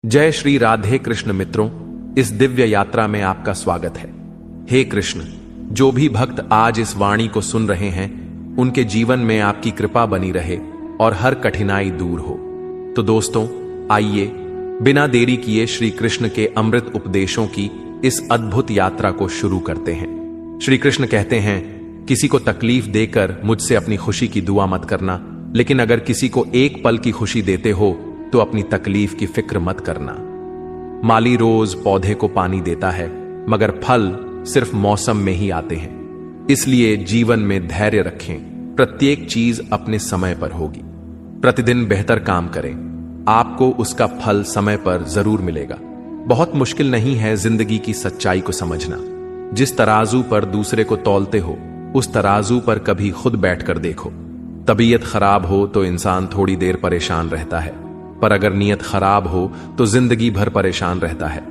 जय श्री राधे कृष्ण मित्रों, इस दिव्य यात्रा में आपका स्वागत है। हे कृष्ण, जो भी भक्त आज इस वाणी को सुन रहे हैं उनके जीवन में आपकी कृपा बनी रहे और हर कठिनाई दूर हो। तो दोस्तों, आइए बिना देरी किए श्री कृष्ण के अमृत उपदेशों की इस अद्भुत यात्रा को शुरू करते हैं। श्री कृष्ण कहते हैं, किसी को तकलीफ देकर मुझसे अपनी खुशी की दुआ मत करना, लेकिन अगर किसी को एक पल की खुशी देते हो तो अपनी तकलीफ की फिक्र मत करना। माली रोज पौधे को पानी देता है, मगर फल सिर्फ मौसम में ही आते हैं। इसलिए जीवन में धैर्य रखें, प्रत्येक चीज अपने समय पर होगी। प्रतिदिन बेहतर काम करें, आपको उसका फल समय पर जरूर मिलेगा। बहुत मुश्किल नहीं है जिंदगी की सच्चाई को समझना। जिस तराजू पर दूसरे को तौलते हो उस तराजू पर कभी खुद बैठकर देखो। तबीयत खराब हो तो इंसान थोड़ी देर परेशान रहता है, पर अगर नीयत खराब हो तो जिंदगी भर परेशान रहता है।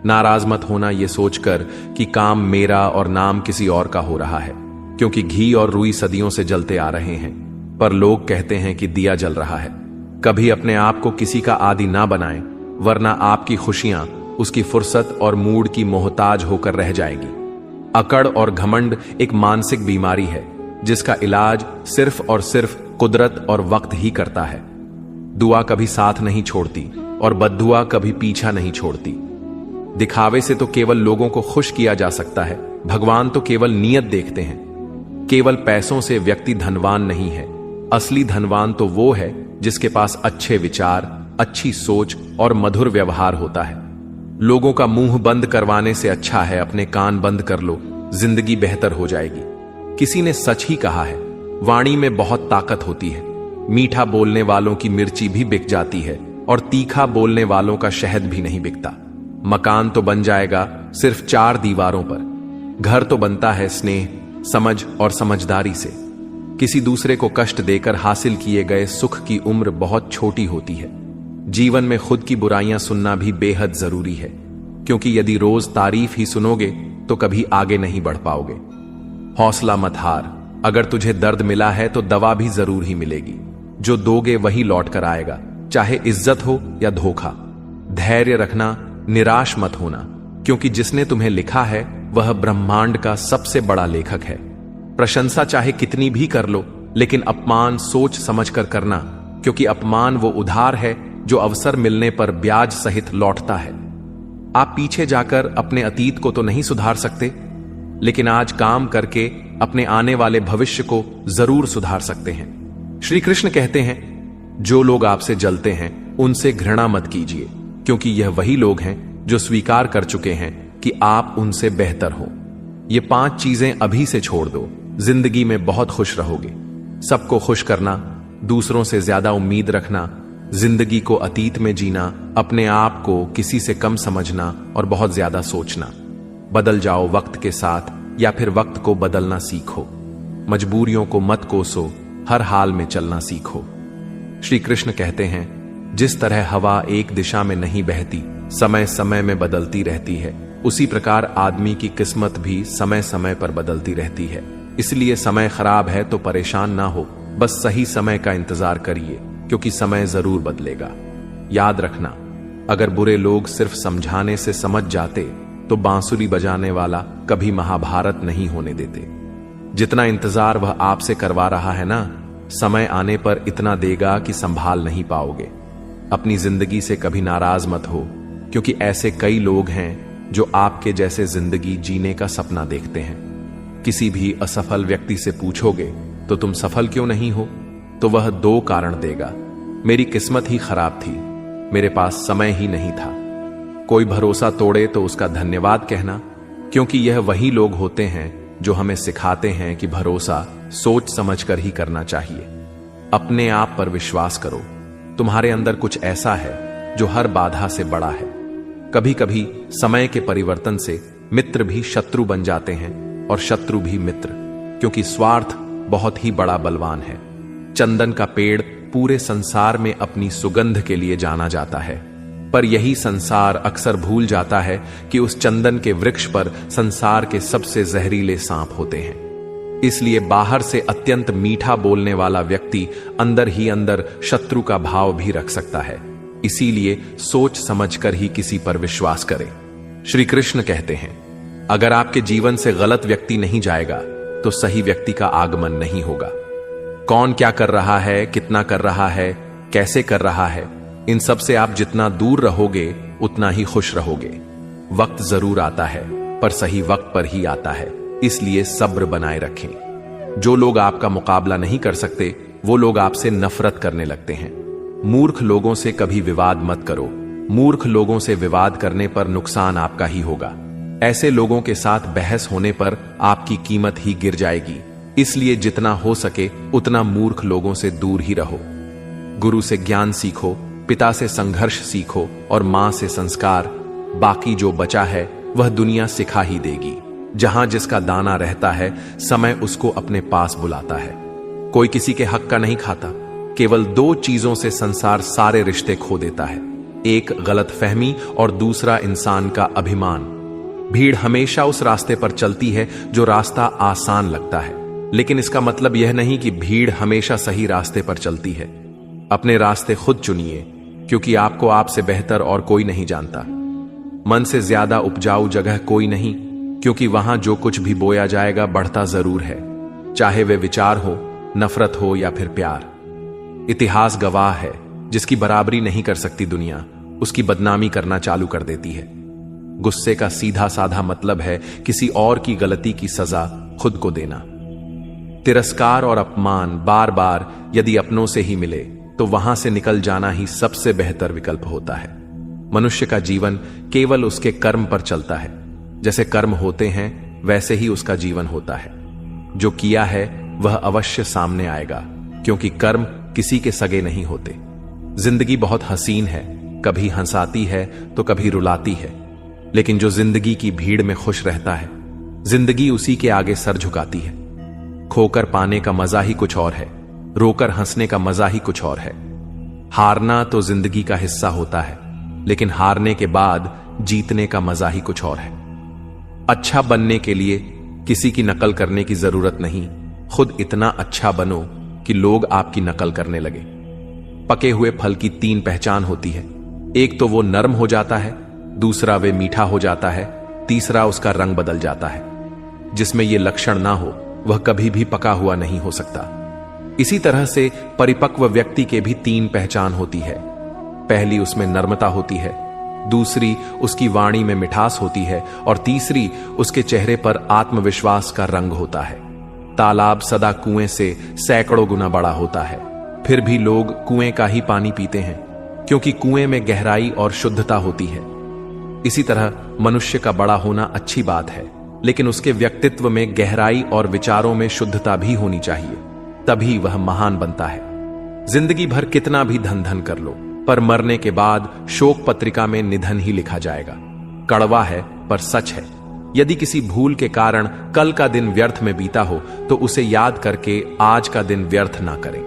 नाराज मत होना ये सोचकर कि काम मेरा और नाम किसी और का हो रहा है, क्योंकि घी और रुई सदियों से जलते आ रहे हैं, पर लोग कहते हैं कि दिया जल रहा है। कभी अपने आप को किसी का आदी ना बनाएं, वरना आपकी खुशियां उसकी फुर्सत और मूड की मोहताज होकर रह जाएगी। अकड़ और घमंड एक मानसिक बीमारी है जिसका इलाज सिर्फ और सिर्फ कुदरत और वक्त ही करता है। दुआ कभी साथ नहीं छोड़ती और बद्दुआ कभी पीछा नहीं छोड़ती। दिखावे से तो केवल लोगों को खुश किया जा सकता है, भगवान तो केवल नीयत देखते हैं। केवल पैसों से व्यक्ति धनवान नहीं है, असली धनवान तो वो है जिसके पास अच्छे विचार, अच्छी सोच और मधुर व्यवहार होता है। लोगों का मुंह बंद करवाने से अच्छा है अपने कान बंद कर लो, जिंदगी बेहतर हो जाएगी। किसी ने सच ही कहा है, वाणी में बहुत ताकत होती है। मीठा बोलने वालों की मिर्ची भी बिक जाती है और तीखा बोलने वालों का शहद भी नहीं बिकता। मकान तो बन जाएगा सिर्फ 4 दीवारों पर, घर तो बनता है स्नेह, समझ और समझदारी से। किसी दूसरे को कष्ट देकर हासिल किए गए सुख की उम्र बहुत छोटी होती है। जीवन में खुद की बुराइयां सुनना भी बेहद जरूरी है, क्योंकि यदि रोज तारीफ ही सुनोगे तो कभी आगे नहीं बढ़ पाओगे। हौसला मत हार, अगर तुझे दर्द मिला है तो दवा भी जरूर ही मिलेगी। जो दोगे वही लौट कर आएगा, चाहे इज्जत हो या धोखा। धैर्य रखना, निराश मत होना, क्योंकि जिसने तुम्हें लिखा है वह ब्रह्मांड का सबसे बड़ा लेखक है। प्रशंसा चाहे कितनी भी कर लो, लेकिन अपमान सोच समझ कर करना, क्योंकि अपमान वो उधार है जो अवसर मिलने पर ब्याज सहित लौटता है। आप पीछे जाकर अपने अतीत को तो नहीं सुधार सकते, लेकिन आज काम करके अपने आने वाले भविष्य को जरूर सुधार सकते हैं। श्री कृष्ण कहते हैं, जो लोग आपसे जलते हैं उनसे घृणा मत कीजिए, क्योंकि यह वही लोग हैं जो स्वीकार कर चुके हैं कि आप उनसे बेहतर हो। ये 5 चीजें अभी से छोड़ दो, जिंदगी में बहुत खुश रहोगे। सबको खुश करना, दूसरों से ज्यादा उम्मीद रखना, जिंदगी को अतीत में जीना, अपने आप को किसी से कम समझना और बहुत ज्यादा सोचना। बदल जाओ वक्त के साथ, या फिर वक्त को बदलना सीखो। मजबूरियों को मत कोसो, हर हाल में चलना सीखो। श्री कृष्ण कहते हैं, जिस तरह हवा एक दिशा में नहीं बहती, समय समय में बदलती रहती है, उसी प्रकार आदमी की किस्मत भी समय समय पर बदलती रहती है। इसलिए समय खराब है तो परेशान ना हो, बस सही समय का इंतजार करिए, क्योंकि समय जरूर बदलेगा। याद रखना, अगर बुरे लोग सिर्फ समझाने से समझ जाते तो बांसुरी बजाने वाला कभी महाभारत नहीं होने देते। जितना इंतजार वह आपसे करवा रहा है ना, समय आने पर इतना देगा कि संभाल नहीं पाओगे। अपनी जिंदगी से कभी नाराज मत हो, क्योंकि ऐसे कई लोग हैं जो आपके जैसे जिंदगी जीने का सपना देखते हैं। किसी भी असफल व्यक्ति से पूछोगे तो तुम सफल क्यों नहीं हो, तो वह 2 कारण देगा। मेरी किस्मत ही खराब थी, मेरे पास समय ही नहीं था। कोई भरोसा तोड़े तो उसका धन्यवाद कहना, क्योंकि यह वही लोग होते हैं जो हमें सिखाते हैं कि भरोसा सोच समझकर ही करना चाहिए। अपने आप पर विश्वास करो, तुम्हारे अंदर कुछ ऐसा है जो हर बाधा से बड़ा है। कभी कभी समय के परिवर्तन से मित्र भी शत्रु बन जाते हैं और शत्रु भी मित्र, क्योंकि स्वार्थ बहुत ही बड़ा बलवान है। चंदन का पेड़ पूरे संसार में अपनी सुगंध के लिए जाना जाता है, पर यही संसार अक्सर भूल जाता है कि उस चंदन के वृक्ष पर संसार के सबसे जहरीले सांप होते हैं। इसलिए बाहर से अत्यंत मीठा बोलने वाला व्यक्ति अंदर ही अंदर शत्रु का भाव भी रख सकता है। इसीलिए सोच समझकर ही किसी पर विश्वास करें। श्री कृष्ण कहते हैं, अगर आपके जीवन से गलत व्यक्ति नहीं जाएगा तो सही व्यक्ति का आगमन नहीं होगा। कौन क्या कर रहा है, कितना कर रहा है, कैसे कर रहा है, इन सब से आप जितना दूर रहोगे उतना ही खुश रहोगे। वक्त जरूर आता है, पर सही वक्त पर ही आता है, इसलिए सब्र बनाए रखें। जो लोग आपका मुकाबला नहीं कर सकते वो लोग आपसे नफरत करने लगते हैं। मूर्ख लोगों से कभी विवाद मत करो। मूर्ख लोगों से विवाद करने पर नुकसान आपका ही होगा। ऐसे लोगों के साथ बहस होने पर आपकी कीमत ही गिर जाएगी। इसलिए जितना हो सके उतना मूर्ख लोगों से दूर ही रहो। गुरु से ज्ञान सीखो, पिता से संघर्ष सीखो और मां से संस्कार। बाकी जो बचा है वह दुनिया सिखा ही देगी। जहां जिसका दाना रहता है समय उसको अपने पास बुलाता है। कोई किसी के हक का नहीं खाता। केवल दो चीजों से संसार सारे रिश्ते खो देता है, एक गलतफहमी और दूसरा इंसान का अभिमान। भीड़ हमेशा उस रास्ते पर चलती है जो रास्ता आसान लगता है, लेकिन इसका मतलब यह नहीं कि भीड़ हमेशा सही रास्ते पर चलती है। अपने रास्ते खुद चुनिए, क्योंकि आपको आपसे बेहतर और कोई नहीं जानता। मन से ज्यादा उपजाऊ जगह कोई नहीं, क्योंकि वहां जो कुछ भी बोया जाएगा बढ़ता जरूर है, चाहे वे विचार हो, नफरत हो या फिर प्यार। इतिहास गवाह है, जिसकी बराबरी नहीं कर सकती दुनिया, उसकी बदनामी करना चालू कर देती है। गुस्से का सीधा साधा मतलब है किसी और की गलती की सजा खुद को देना। तिरस्कार और अपमान बार बार यदि अपनों से ही मिले तो वहां से निकल जाना ही सबसे बेहतर विकल्प होता है। मनुष्य का जीवन केवल उसके कर्म पर चलता है। जैसे कर्म होते हैं वैसे ही उसका जीवन होता है। जो किया है वह अवश्य सामने आएगा, क्योंकि कर्म किसी के सगे नहीं होते। जिंदगी बहुत हसीन है, कभी हंसाती है तो कभी रुलाती है, लेकिन जो जिंदगी की भीड़ में खुश रहता है, जिंदगी उसी के आगे सर झुकाती है। खोकर पाने का मजा ही कुछ और है, रोकर हंसने का मजा ही कुछ और है। हारना तो जिंदगी का हिस्सा होता है, लेकिन हारने के बाद जीतने का मजा ही कुछ और है। अच्छा बनने के लिए किसी की नकल करने की जरूरत नहीं, खुद इतना अच्छा बनो कि लोग आपकी नकल करने लगे। पके हुए फल की तीन पहचान होती है, एक तो वो नरम हो जाता है, दूसरा वे मीठा हो जाता है, तीसरा उसका रंग बदल जाता है। जिसमें ये लक्षण ना हो वह कभी भी पका हुआ नहीं हो सकता। इसी तरह से परिपक्व व्यक्ति के भी तीन पहचान होती है। पहली उसमें नर्मता होती है, दूसरी उसकी वाणी में मिठास होती है और तीसरी उसके चेहरे पर आत्मविश्वास का रंग होता है। तालाब सदा कुएं से सैकड़ों गुना बड़ा होता है, फिर भी लोग कुएं का ही पानी पीते हैं, क्योंकि कुएं में गहराई और शुद्धता होती है। इसी तरह मनुष्य का बड़ा होना अच्छी बात है, लेकिन उसके व्यक्तित्व में गहराई और विचारों में शुद्धता भी होनी चाहिए, तभी वह महान बनता है। जिंदगी भर कितना भी धन धन कर लो, पर मरने के बाद शोक पत्रिका में निधन ही लिखा जाएगा। कड़वा है पर सच है। यदि किसी भूल के कारण कल का दिन व्यर्थ में बीता हो तो उसे याद करके आज का दिन व्यर्थ ना करें।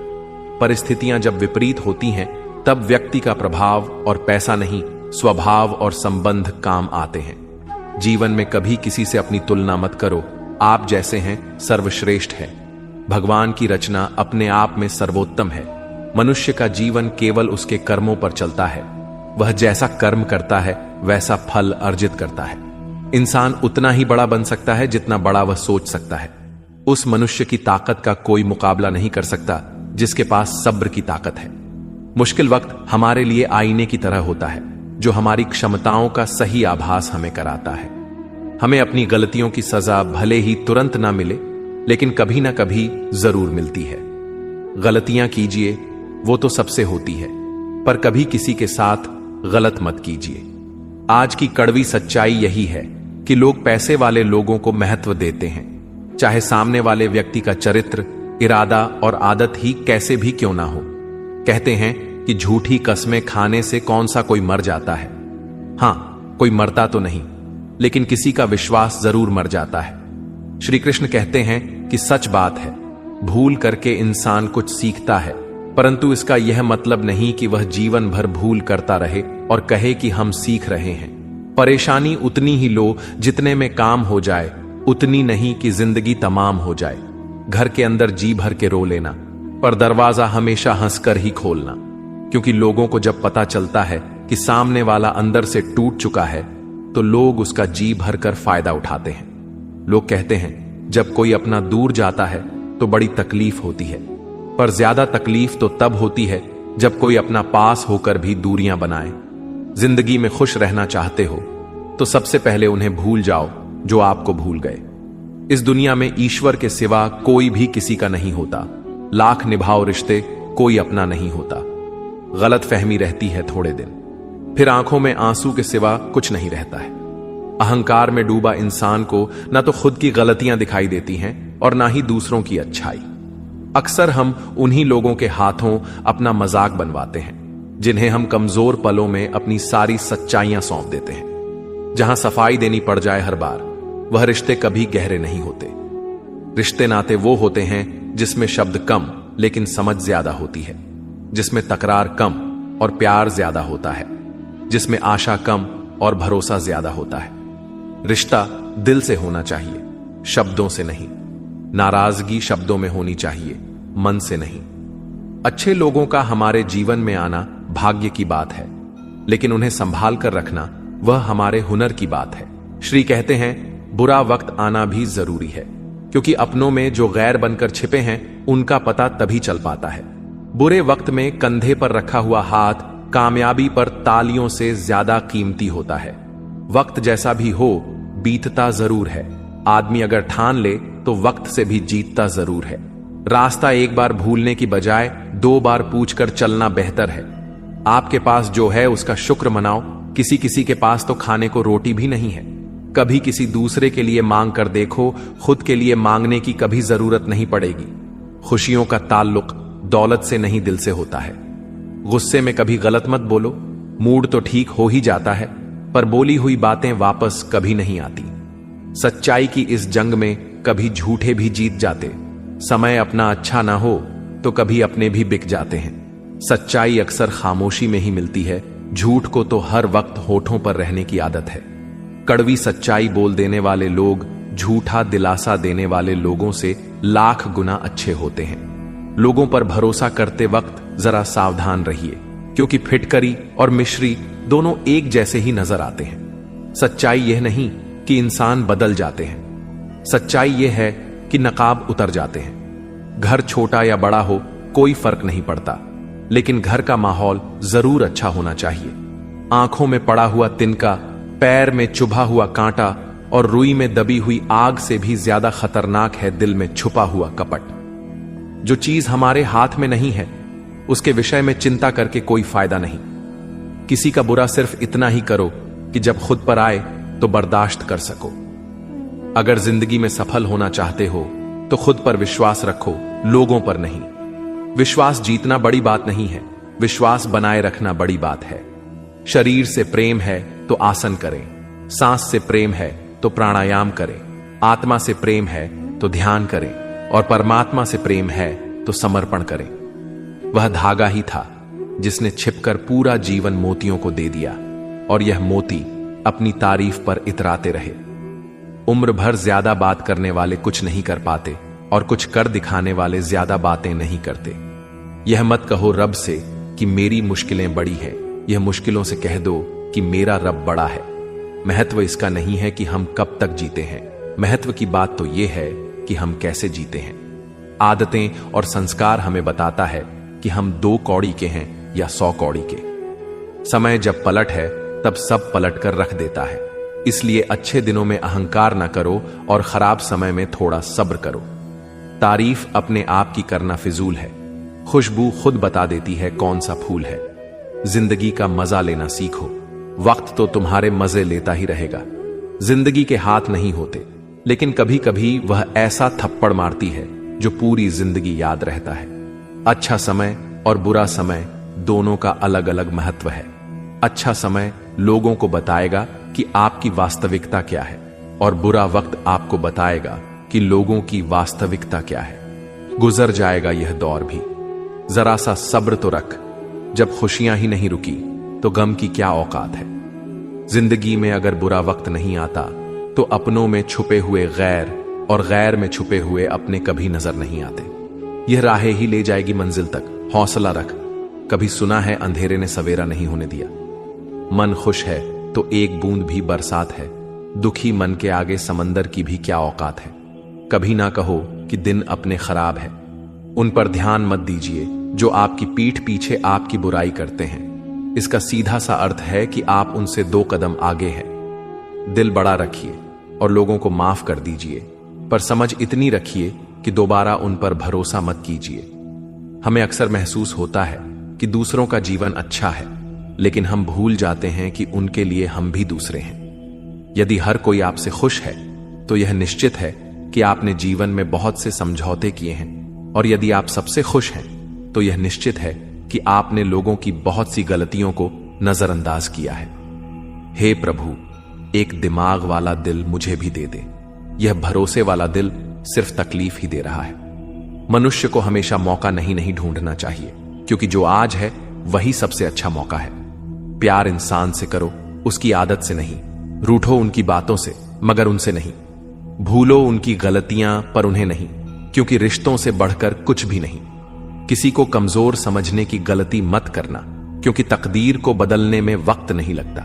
परिस्थितियां जब विपरीत होती हैं तब व्यक्ति का प्रभाव और पैसा नहीं, स्वभाव और संबंध काम आते हैं। जीवन में कभी किसी से अपनी तुलना मत करो। आप जैसे हैं सर्वश्रेष्ठ है। भगवान की रचना अपने आप में सर्वोत्तम है। मनुष्य का जीवन केवल उसके कर्मों पर चलता है। वह जैसा कर्म करता है वैसा फल अर्जित करता है। इंसान उतना ही बड़ा बन सकता है जितना बड़ा वह सोच सकता है। उस मनुष्य की ताकत का कोई मुकाबला नहीं कर सकता जिसके पास सब्र की ताकत है। मुश्किल वक्त हमारे लिए आईने की तरह होता है, जो हमारी क्षमताओं का सही आभास हमें कराता है। हमें अपनी गलतियों की सजा भले ही तुरंत ना मिले, लेकिन कभी ना कभी जरूर मिलती है। गलतियां कीजिए, वो तो सबसे होती है, पर कभी किसी के साथ गलत मत कीजिए। आज की कड़वी सच्चाई यही है कि लोग पैसे वाले लोगों को महत्व देते हैं, चाहे सामने वाले व्यक्ति का चरित्र, इरादा और आदत ही कैसे भी क्यों ना हो। कहते हैं कि झूठी कस्में खाने से कौन सा कोई मर जाता है। हां, कोई मरता तो नहीं, लेकिन किसी का विश्वास जरूर मर जाता है। श्री कृष्ण कहते हैं कि सच बात है, भूल करके इंसान कुछ सीखता है, परंतु इसका यह मतलब नहीं कि वह जीवन भर भूल करता रहे और कहे कि हम सीख रहे हैं। परेशानी उतनी ही लो जितने में काम हो जाए, उतनी नहीं कि जिंदगी तमाम हो जाए। घर के अंदर जी भर के रो लेना, पर दरवाजा हमेशा हंसकर ही खोलना। क्योंकि लोगों को जब पता चलता है कि सामने वाला अंदर से टूट चुका है तो लोग उसका जी भरकर फायदा उठाते हैं। लोग कहते हैं जब कोई अपना दूर जाता है तो बड़ी तकलीफ होती है, पर ज्यादा तकलीफ तो तब होती है जब कोई अपना पास होकर भी दूरियां बनाए। जिंदगी में खुश रहना चाहते हो तो सबसे पहले उन्हें भूल जाओ जो आपको भूल गए। इस दुनिया में ईश्वर के सिवा कोई भी किसी का नहीं होता। लाख निभाओ रिश्ते, कोई अपना नहीं होता। गलत फहमी रहती है थोड़े दिन, फिर आंखों में आंसू के सिवा कुछ नहीं रहता है। अहंकार में डूबा इंसान को ना तो खुद की गलतियां दिखाई देती हैं और ना ही दूसरों की अच्छाई। अक्सर हम उन्हीं लोगों के हाथों अपना मजाक बनवाते हैं जिन्हें हम कमजोर पलों में अपनी सारी सच्चाइयां सौंप देते हैं। जहां सफाई देनी पड़ जाए हर बार, वह रिश्ते कभी गहरे नहीं होते। रिश्ते नाते वो होते हैं जिसमें शब्द कम लेकिन समझ ज्यादा होती है, जिसमें तकरार कम और प्यार ज्यादा होता है, जिसमें आशा कम और भरोसा ज्यादा होता है। रिश्ता दिल से होना चाहिए, शब्दों से नहीं। नाराजगी शब्दों में होनी चाहिए, मन से नहीं। अच्छे लोगों का हमारे जीवन में आना भाग्य की बात है, लेकिन उन्हें संभाल कर रखना वह हमारे हुनर की बात है। श्री कहते हैं बुरा वक्त आना भी जरूरी है, क्योंकि अपनों में जो गैर बनकर छिपे हैं उनका पता तभी चल पाता है। बुरे वक्त में कंधे पर रखा हुआ हाथ कामयाबी पर तालियों से ज्यादा कीमती होता है। वक्त जैसा भी हो बीतता जरूर है। आदमी अगर ठान ले तो वक्त से भी जीतता जरूर है। रास्ता एक बार भूलने की बजाय 2 बार पूछकर चलना बेहतर है। आपके पास जो है उसका शुक्र मनाओ। किसी किसी के पास तो खाने को रोटी भी नहीं है। कभी किसी दूसरे के लिए मांग कर देखो, खुद के लिए मांगने की कभी जरूरत नहीं पड़ेगी। खुशियों का ताल्लुक दौलत से नहीं दिल से होता है। गुस्से में कभी गलत मत बोलो। मूड तो ठीक हो ही जाता है, पर बोली हुई बातें वापस कभी नहीं आती। सच्चाई की इस जंग में कभी झूठे भी जीत जाते। समय अपना अच्छा ना हो तो कभी अपने भी बिक जाते हैं। सच्चाई अक्सर खामोशी में ही मिलती है। झूठ को तो हर वक्त होठों पर रहने की आदत है। कड़वी सच्चाई बोल देने वाले लोग झूठा दिलासा देने वाले लोगों से लाख गुना अच्छे होते हैं। लोगों पर भरोसा करते वक्त जरा सावधान रहिए, क्योंकि फिटकरी और मिश्री दोनों एक जैसे ही नजर आते हैं। सच्चाई यह नहीं कि इंसान बदल जाते हैं, सच्चाई यह है कि नकाब उतर जाते हैं। घर छोटा या बड़ा हो कोई फर्क नहीं पड़ता, लेकिन घर का माहौल जरूर अच्छा होना चाहिए। आंखों में पड़ा हुआ तिनका, पैर में चुभा हुआ कांटा और रुई में दबी हुई आग से भी ज्यादा खतरनाक है दिल में छुपा हुआ कपट। जो चीज हमारे हाथ में नहीं है उसके विषय में चिंता करके कोई फायदा नहीं। किसी का बुरा सिर्फ इतना ही करो कि जब खुद पर आए तो बर्दाश्त कर सको। अगर जिंदगी में सफल होना चाहते हो तो खुद पर विश्वास रखो, लोगों पर नहीं। विश्वास जीतना बड़ी बात नहीं है, विश्वास बनाए रखना बड़ी बात है। शरीर से प्रेम है तो आसन करें, सांस से प्रेम है तो प्राणायाम करें, आत्मा से प्रेम है तो ध्यान करें और परमात्मा से प्रेम है तो समर्पण करें। वह धागा ही था जिसने छिपकर पूरा जीवन मोतियों को दे दिया, और यह मोती अपनी तारीफ पर इतराते रहे। उम्र भर ज्यादा बात करने वाले कुछ नहीं कर पाते, और कुछ कर दिखाने वाले ज्यादा बातें नहीं करते। यह मत कहो रब से कि मेरी मुश्किलें बड़ी है, यह मुश्किलों से कह दो कि मेरा रब बड़ा है। महत्व इसका नहीं है कि हम कब तक जीते हैं, महत्व की बात तो यह है कि हम कैसे जीते हैं। आदतें और संस्कार हमें बताता है कि हम 2 कौड़ी के हैं या 100 कौड़ी के। समय जब पलट है तब सब पलट कर रख देता है। इसलिए अच्छे दिनों में अहंकार न करो और खराब समय में थोड़ा सब्र करो। तारीफ अपने आप की करना फिजूल है, खुशबू खुद बता देती है कौन सा फूल है। जिंदगी का मजा लेना सीखो, वक्त तो तुम्हारे मजे लेता ही रहेगा। जिंदगी के हाथ नहीं होते, लेकिन कभी कभी वह ऐसा थप्पड़ मारती है जो पूरी जिंदगी याद रहता है। अच्छा समय और बुरा समय दोनों का अलग अलग महत्व है। अच्छा समय लोगों को बताएगा कि आपकी वास्तविकता क्या है, और बुरा वक्त आपको बताएगा कि लोगों की वास्तविकता क्या है। गुजर जाएगा यह दौर भी, जरा सा सब्र तो रख। जब खुशियां ही नहीं रुकी तो गम की क्या औकात है। जिंदगी में अगर बुरा वक्त नहीं आता तो अपनों में छुपे हुए गैर और गैर में छुपे हुए अपने कभी नजर नहीं आते। यह राहें ही ले जाएगी मंजिल तक। हौसला रख, कभी सुना है अंधेरे ने सवेरा नहीं होने दिया। मन खुश है तो एक बूंद भी बरसात है, दुखी मन के आगे समंदर की भी क्या औकात है। कभी ना कहो कि दिन अपने खराब है, उन पर ध्यान मत दीजिए जो आपकी पीठ पीछे आपकी बुराई करते हैं। इसका सीधा सा अर्थ है कि आप उनसे 2 कदम आगे हैं। दिल बड़ा रखिए और लोगों को माफ कर दीजिए, पर समझ इतनी रखिए कि दोबारा उन पर भरोसा मत कीजिए। हमें अक्सर महसूस होता है कि दूसरों का जीवन अच्छा है, लेकिन हम भूल जाते हैं कि उनके लिए हम भी दूसरे हैं। यदि हर कोई आपसे खुश है तो यह निश्चित है कि आपने जीवन में बहुत से समझौते किए हैं, और यदि आप सबसे खुश हैं तो यह निश्चित है कि आपने लोगों की बहुत सी गलतियों को नजरअंदाज किया है। हे प्रभु, एक दिमाग वाला दिल मुझे भी दे दे। यह भरोसे वाला दिल सिर्फ तकलीफ ही दे रहा है। मनुष्य को हमेशा मौका नहीं ढूंढना चाहिए, क्योंकि जो आज है वही सबसे अच्छा मौका है। प्यार इंसान से करो, उसकी आदत से नहीं। रूठो उनकी बातों से, मगर उनसे नहीं। भूलो उनकी गलतियां, पर उन्हें नहीं, क्योंकि रिश्तों से बढ़कर कुछ भी नहीं। किसी को कमजोर समझने की गलती मत करना, क्योंकि तकदीर को बदलने में वक्त नहीं लगता।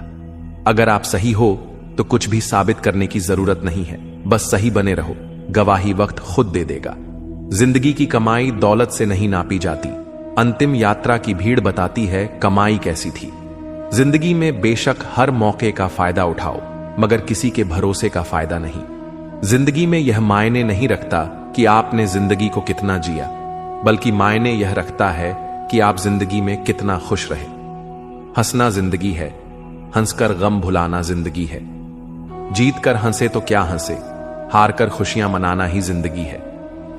अगर आप सही हो तो कुछ भी साबित करने की जरूरत नहीं है, बस सही बने रहो। गवाही वक्त खुद दे देगा। जिंदगी की कमाई दौलत से नहीं नापी जाती। अंतिम यात्रा की भीड़ बताती है कमाई कैसी थी। जिंदगी में बेशक हर मौके का फायदा उठाओ, मगर किसी के भरोसे का फायदा नहीं। जिंदगी में यह मायने नहीं रखता कि आपने जिंदगी को कितना जिया, बल्कि मायने यह रखता है कि आप जिंदगी में कितना खुश रहे। हंसना जिंदगी है, हंसकर गम भुलाना जिंदगी है। जीत कर हंसे तो क्या हंसे, हार कर खुशियां मनाना ही जिंदगी है।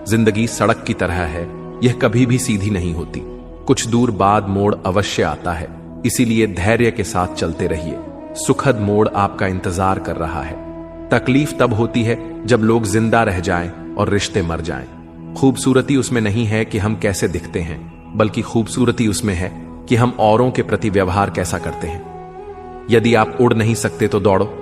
जिंदगी सड़क की तरह है, यह कभी भी सीधी नहीं होती। कुछ दूर बाद मोड़ अवश्य आता है, इसीलिए धैर्य के साथ चलते रहिए। सुखद मोड़ आपका इंतजार कर रहा है। तकलीफ तब होती है जब लोग जिंदा रह जाएं और रिश्ते मर जाएं। खूबसूरती उसमें नहीं है कि हम कैसे दिखते हैं, बल्कि खूबसूरती उसमें है कि हम औरों के प्रति व्यवहार कैसा करते हैं। यदि आप उड़ नहीं सकते तो दौड़ो।